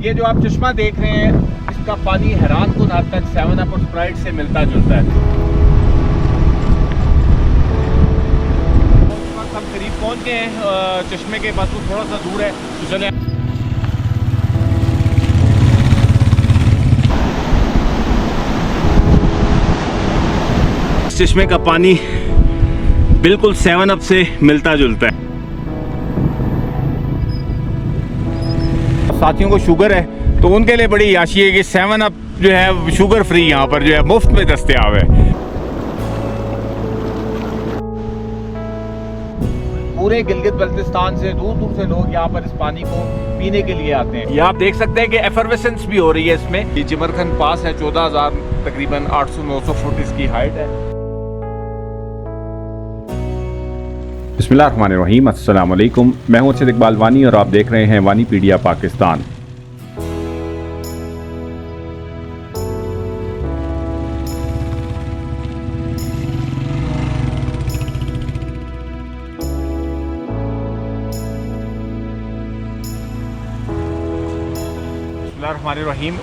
ये जो आप चश्मा देख रहे हैं, इसका पानी हैरान कुन हद तक 7 अप और स्प्राइट से मिलता जुलता है। हम करीब पहुंच गए हैं चश्मे के, बस वो थोड़ा सा दूर है, तो चले। चश्मे का पानी बिल्कुल 7 अप से मिलता जुलता है। साथियों को शुगर है तो उनके लिए बड़ी याशी है कि 7 अप जो है शुगर फ्री यहाँ पर जो है मुफ्त में दस्तयाब है। पूरे गिलगित बल्तिस्तान से दूर दूर से लोग यहाँ पर इस पानी को पीने के लिए आते हैं। ये आप देख सकते हैं कि एफर्वेसेंस भी हो रही है इसमें। ये चिमरखन पास है, 14,000 तकरीबन 800-900 फुट इसकी हाइट है। बिस्मिल्लाहिर्रहमानिर्रहीम, अस्सलाम वालेकुम। मैं हूं अर्शद इकबाल वानी और आप देख रहे हैं वानीपीडिया पाकिस्तान। बिस्मिल्लाहिर्रहमानिर्रहीम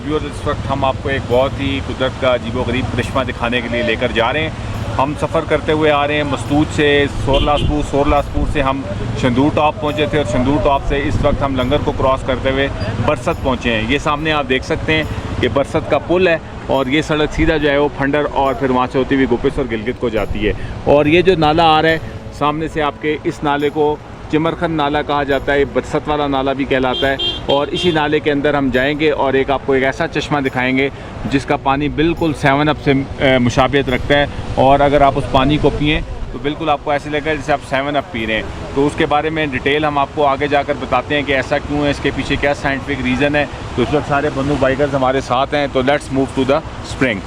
व्यूअर्स, इस वक्त हम आपको एक बहुत ही कुदरत का अजीबोगरीब करिश्मा दिखाने के लिए लेकर जा रहे हैं। हम सफ़र करते हुए आ रहे हैं मस्तूत से सोरलासपुर से हम शंदूर टॉप पहुंचे थे और शंदूर टॉप से इस वक्त हम लंगर को क्रॉस करते हुए बरसत पहुंचे हैं। ये सामने आप देख सकते हैं कि बरसत का पुल है और ये सड़क सीधा जो है वो फंडर और फिर वहाँ से होती हुई गुपिस और गिलगित को जाती है। और ये जो नाला आ रहा है सामने से आपके, इस नाले को चिमरखन नाला कहा जाता है, बरसत वाला नाला भी कहलाता है। और इसी नाले के अंदर हम जाएंगे और आपको एक ऐसा चश्मा दिखाएंगे जिसका पानी बिल्कुल 7 अप से मुशाबियत रखता है। और अगर आप उस पानी को पिएँ तो बिल्कुल आपको ऐसे लगेगा जैसे आप 7 अप पी रहे हैं। तो उसके बारे में डिटेल हम आपको आगे जाकर बताते हैं कि ऐसा क्यों है, इसके पीछे क्या साइंटिफिक रीज़न है। तो इस वक्त सारे बंधु बाइकर्स हमारे साथ हैं, तो let's move to the spring.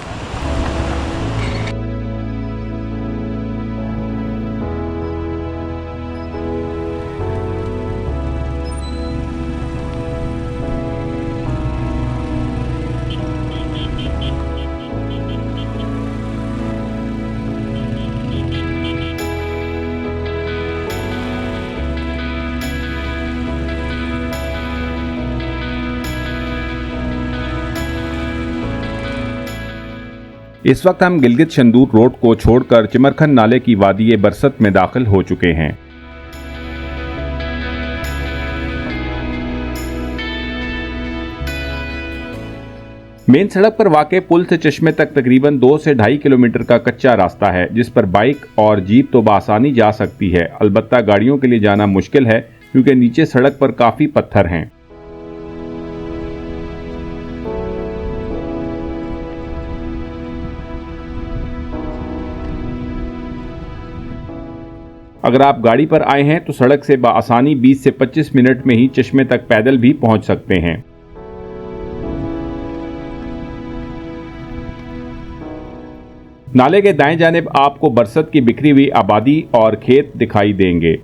इस वक्त हम गिलगित शंदूर रोड को छोड़कर चिमरखन नाले की वादी बरसत में दाखिल हो चुके हैं। मेन सड़क पर वाक़े पुल से चश्मे तक तकरीबन 2 से 2.5 किलोमीटर का कच्चा रास्ता है, जिस पर बाइक और जीप तो बआसानी जा सकती है। अलबत्ता गाड़ियों के लिए जाना मुश्किल है क्योंकि नीचे सड़क पर काफ़ी पत्थर हैं। अगर आप गाड़ी पर आए हैं तो सड़क से बआसानी 20 से 25 मिनट में ही चश्मे तक पैदल भी पहुंच सकते हैं। नाले के दाएं जानिब आपको बरसत की बिखरी हुई आबादी और खेत दिखाई देंगे।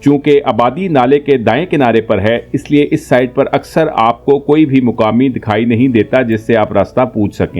चूंकि आबादी नाले के दाएं किनारे पर है, इसलिए इस साइड पर अक्सर आपको कोई भी मुकामी दिखाई नहीं देता जिससे आप रास्ता पूछ सकें।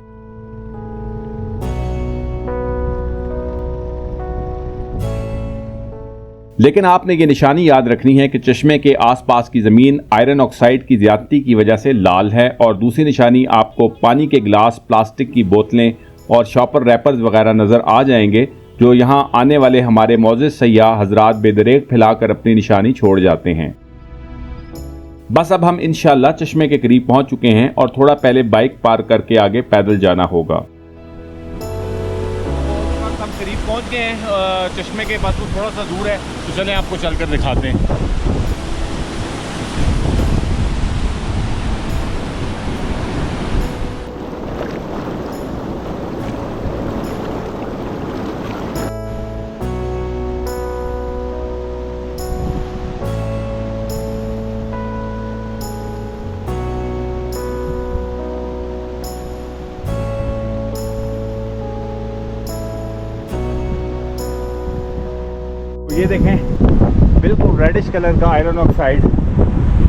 लेकिन आपने ये निशानी याद रखनी है कि चश्मे के आसपास की ज़मीन आयरन ऑक्साइड की ज़्यादती की वजह से लाल है। और दूसरी निशानी आपको पानी के गिलास, प्लास्टिक की बोतलें और शॉपर रैपर्स वगैरह नज़र आ जाएंगे, जो यहाँ आने वाले हमारे मौजूद सयाह हजरात बेदरेक फैलाकर अपनी निशानी छोड़ जाते हैं। बस अब हम इंशाअल्लाह चश्मे के करीब पहुँच चुके हैं और थोड़ा पहले बाइक पार्क करके आगे पैदल जाना होगा। हम करीब पहुंच गए हैं चश्मे के, बस वो थोड़ा सा दूर है, तो चलें आपको चलकर दिखाते हैं। ये देखें, बिल्कुल रेडिश कलर का आयरन ऑक्साइड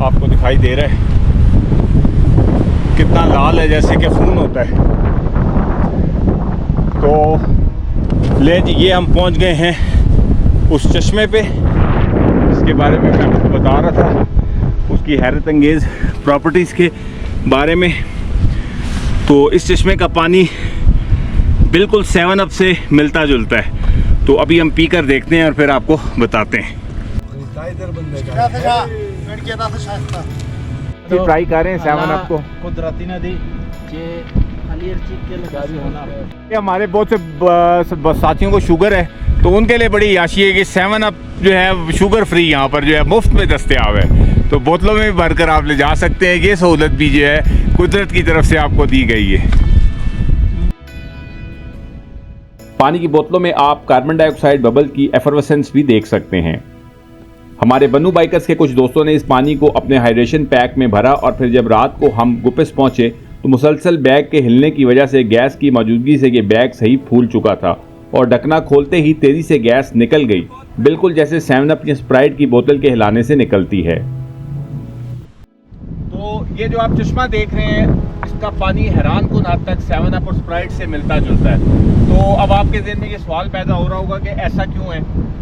आपको दिखाई दे रहा है, कितना लाल है, जैसे कि खून होता है। तो ले जी, ये हम पहुंच गए हैं उस चश्मे पे। जिसके बारे में मैं आपको बता रहा था, उसकी हैरत अंगेज़ प्रॉपर्टीज़ के बारे में। तो इस चश्मे का पानी बिल्कुल 7 अप से मिलता जुलता है। तो अभी हम पी कर देखते हैं और फिर आपको बताते हैं। ट्राई कर रहे हैं 7 अप को। कुदरती नदी ये हमारे बहुत से साथियों को शुगर है, तो उनके लिए बड़ी याशी है कि 7 अप जो है शुगर फ्री यहाँ पर जो है मुफ्त में दस्तयाब है। तो बोतलों में भी भर कर आप ले जा सकते हैं। ये सहूलत भी जो है कुदरत की तरफ से आपको दी गई है। पानी की बोतलों में आप कार्बन डाइऑक्साइड बबल की एफरवेसेंस भी देख सकते हैं। हमारे बन्नू बाइकर्स के कुछ दोस्तों ने इस पानी को अपने हाइड्रेशन पैक में भरा और फिर जब रात को हम गुपिस पहुंचे तो मुसलसल बैग के हिलने की वजह से गैस की मौजूदगी से ये बैग सही फूल चुका था और ढकना खोलते ही तेजी से गैस निकल गई, बिल्कुल जैसे 7 अप या स्प्राइट की बोतल के हिलाने से निकलती है। तो ये जो आप चश्मा देख रहे हैं, इसका पानी हैरान कुन हद तक 7 अप और स्प्राइट से मिलता जुलता है। तो अब आपके ज़हन में ये सवाल पैदा हो रहा होगा कि ऐसा क्यों है।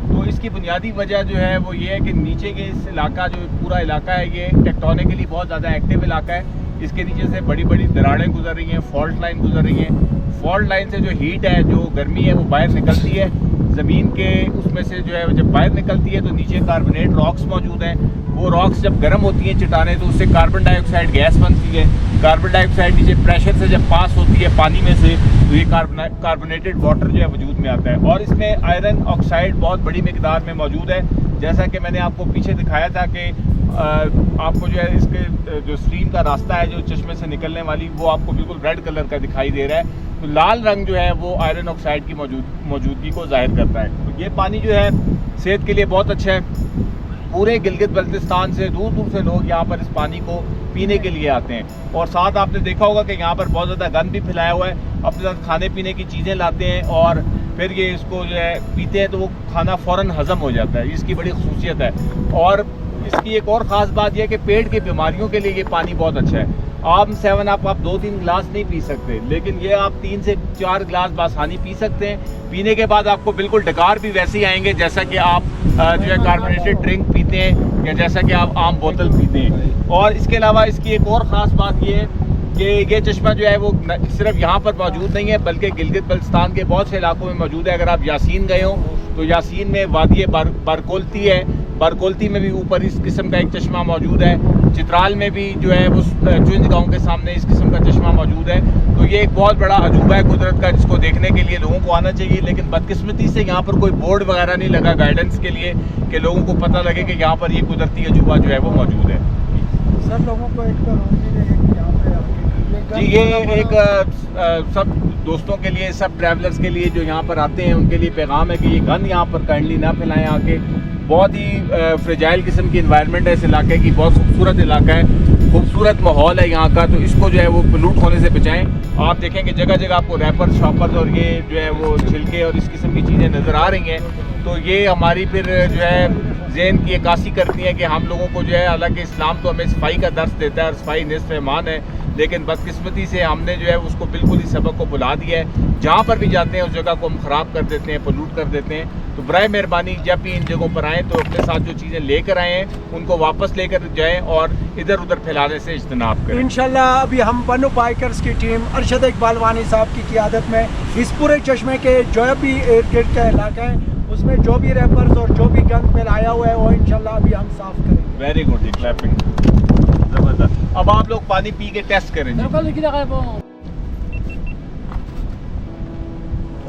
तो इसकी बुनियादी वजह जो है वो ये है कि नीचे के इस इलाका जो पूरा इलाका है ये टेक्टोनिकली बहुत ज़्यादा एक्टिव इलाका है। इसके नीचे से बड़ी बड़ी दरारें गुजर रही हैं, फॉल्ट लाइन गुजर रही हैं। फॉल्ट लाइन से जो हीट है, जो गर्मी है, वो बाहर निकलती है ज़मीन के उसमें से जो है। जब बाहर निकलती है तो नीचे कार्बोनेट रॉक्स मौजूद हैं। वो रॉक्स जब गर्म होती हैं चट्टानें तो उससे कार्बन डाइऑक्साइड गैस बनती है। कार्बन डाइऑक्साइड नीचे प्रेशर से जब पास होती है पानी में से तो ये कार्बोनेटेड वाटर जो है वजूद में आता है। और इसमें आयरन ऑक्साइड बहुत बड़ी मिकदार में मौजूद है। जैसा कि मैंने आपको पीछे दिखाया था कि आपको जो है इसके जो स्ट्रीम का रास्ता है जो चश्मे से निकलने वाली, वो आपको बिल्कुल रेड कलर का दिखाई दे रहा है। तो लाल रंग जो है वो आयरन ऑक्साइड की मौजूदगी को जाहिर करता है। तो ये पानी जो है सेहत के लिए बहुत अच्छा है। पूरे गिलगित बल्तिस्तान से दूर दूर से लोग यहाँ पर इस पानी को पीने के लिए आते हैं। और साथ आपने देखा होगा कि यहाँ पर बहुत ज़्यादा गंद भी फैलाया हुआ है। अपने साथ खाने पीने की चीज़ें लाते हैं और फिर ये इसको जो है पीते हैं तो वो खाना फ़ौरन हज़म हो जाता है। इसकी बड़ी खसूसियत है। और इसकी एक और ख़ास बात यह है कि पेट की बीमारियों के लिए ये पानी बहुत अच्छा है। आम 7 अप आप 2-3 गिलास नहीं पी सकते, लेकिन ये आप 3 से 4 गिलास बासानी पी सकते हैं। पीने के बाद आपको बिल्कुल डकार भी वैसे ही आएंगे जैसा कि आप जो है कार्बोनेटेड ड्रिंक पीते हैं या जैसा कि आप आम बोतल पीते हैं। और इसके अलावा इसकी एक और ख़ास बात ये है कि ये चश्मा जो है वो सिर्फ यहाँ पर मौजूद नहीं है बल्कि गिलगित बल्तिस्तान के बहुत से इलाकों में मौजूद है। अगर आप यासीन गए हो तो यासीन में वादी बारकोलती है, बारकोलती में भी ऊपर इस किस्म का एक चश्मा मौजूद है। चित्राल में भी जो है वो चुंज गांव के सामने इस किस्म का चश्मा मौजूद है। तो ये एक बहुत बड़ा अजूबा है कुदरत का, जिसको देखने के लिए लोगों को आना चाहिए। लेकिन बदकिस्मती से यहाँ पर कोई बोर्ड वगैरह नहीं लगा गाइडेंस के लिए कि लोगों को पता लगे कि यहाँ पर ये कुदरती अजूबा जो है वो मौजूद है। सर लोगों को एक तो यहाँ पे जी ये एक सब दोस्तों के लिए, सब ट्रैवलर्स के लिए जो यहाँ पर आते हैं उनके लिए पैगाम है कि ये गंद यहाँ पर काइंडली ना फैलाएं आके। बहुत ही फ्रेजाइल किस्म की इन्वायरमेंट है इस इलाके की, बहुत खूबसूरत इलाका है, खूबसूरत माहौल है यहाँ का। तो इसको जो है वो पोल्यूट होने से बचाएं। आप देखेंगे जगह जगह आपको रैपर्स, शॉपर्स और ये जो है वो छिलके और इस किस्म की चीज़ें नज़र आ रही हैं। तो ये हमारी फिर जो है ज़हन की अक्कासी करती है कि हम लोगों को जो है, हालांकि इस्लाम तो हमें सफाई का दर्स देता है और सफाई निस्फ़ ईमान है, लेकिन बदकिस्मती से हमने जो है उसको बिल्कुल ही सबक को भुला दिया है। जहाँ पर भी जाते हैं उस जगह को हम ख़राब कर देते हैं, पोल्यूट कर देते हैं। तो बराए मेहरबानी जब भी इन जगहों पर आएँ तो अपने साथ जो चीज़ें लेकर आए हैं उनको वापस लेकर जाएँ और इधर उधर फैलाने से इज्तनाब करें। इंशाल्लाह अभी हम बन्नू बाइकर्स की टीम अरशद इकबाल वानी साहब की क़ियादत में इस पूरे चश्मे के जो भी इर्द गिर्द का इलाका है उसमें जो भी रैपर्स और जो भी गंद फैलाया हुआ है वो इंशाल्लाह अभी हम साफ करेंगे। वेरी गुड, क्लैपिंग, जबरदस्त। अब आप लोग पानी पी के टेस्ट करें।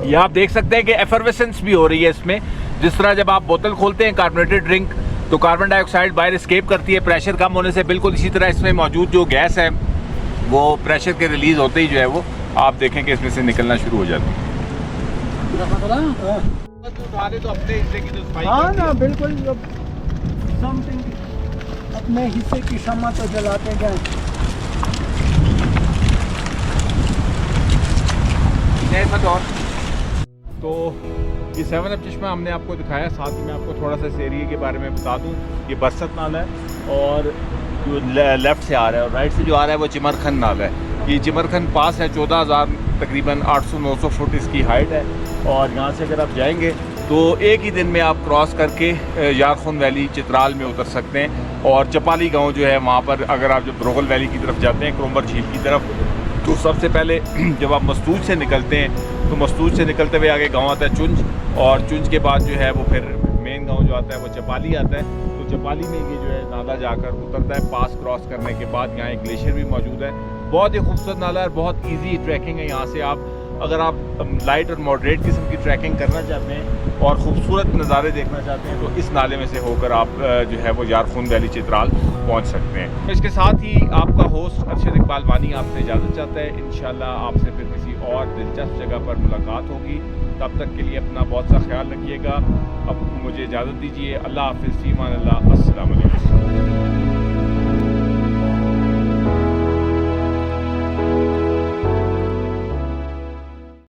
ये आप देख सकते हैं कि एफरवेसेंस भी हो रही है इसमें। जिस तरह जब आप बोतल खोलते हैं कार्बोनेटेड ड्रिंक तो कार्बन डाइऑक्साइड बाहर एस्केप करती है प्रेशर कम होने से, बिल्कुल इसी तरह इसमें मौजूद जो गैस है वो प्रेशर के रिलीज होते ही जो है वो आप देखें कि इसमें से निकलना शुरू हो जाती है। तो अपने हिस्से की जो सफाई, हाँ ना बिल्कुल, समथिंग अपने हिस्से की शम्मा तो जलाते गए। तो ये 7 अप चश्मा हमने आपको दिखाया। साथ ही मैं आपको थोड़ा सा इस एरिया के बारे में बता दूं। ये बरसत नाला है और जो लेफ़्ट से आ रहा है और राइट से जो आ रहा है वो चिमरखन नाला है। ये चिमरखन पास है, 14,000 तकरीबन 800-900 फुट इसकी हाइट है। और यहाँ से अगर आप जाएंगे तो एक ही दिन में आप क्रॉस करके यारखुन वैली चित्राल में उतर सकते हैं। और चपाली गांव जो है वहाँ पर अगर आप जब ब्रोगल वैली की तरफ जाते हैं क्रोमर झील की तरफ, तो सबसे पहले जब आप मस्तूज से निकलते हैं तो मस्तूज से निकलते हुए आगे गांव आता है चुंज, और चुंज के बाद जो है वो फिर मेन गांव जो आता है वो चपाली आता है। तो चपाली में ये जो है नाला जाकर उतरता है। पास क्रॉस करने के बाद यहाँ एक ग्लेशियर भी मौजूद है। बहुत ही खूबसूरत नाला है, बहुत ईजी ट्रैकिंग है यहाँ से। आप अगर आप लाइट और मॉडरेट किस्म की ट्रैकिंग करना चाहते हैं और ख़ूबसूरत नज़ारे देखना चाहते हैं तो इस नाले में से होकर आप जो है वो यारखुन वैली चित्राल पहुंच सकते हैं। इसके साथ ही आपका होस्ट अरशद इकबाल वानी आपसे इजाज़त चाहता है। इंशाल्लाह आपसे फिर किसी और दिलचस्प जगह पर मुलाकात होगी। तब तक के लिए अपना बहुत सा ख्याल रखिएगा। अब मुझे इजाज़त दीजिए। अल्लाह हाफ़िज़, फ़ी अमान अल्लाह, अस्सलाम वालेकुम।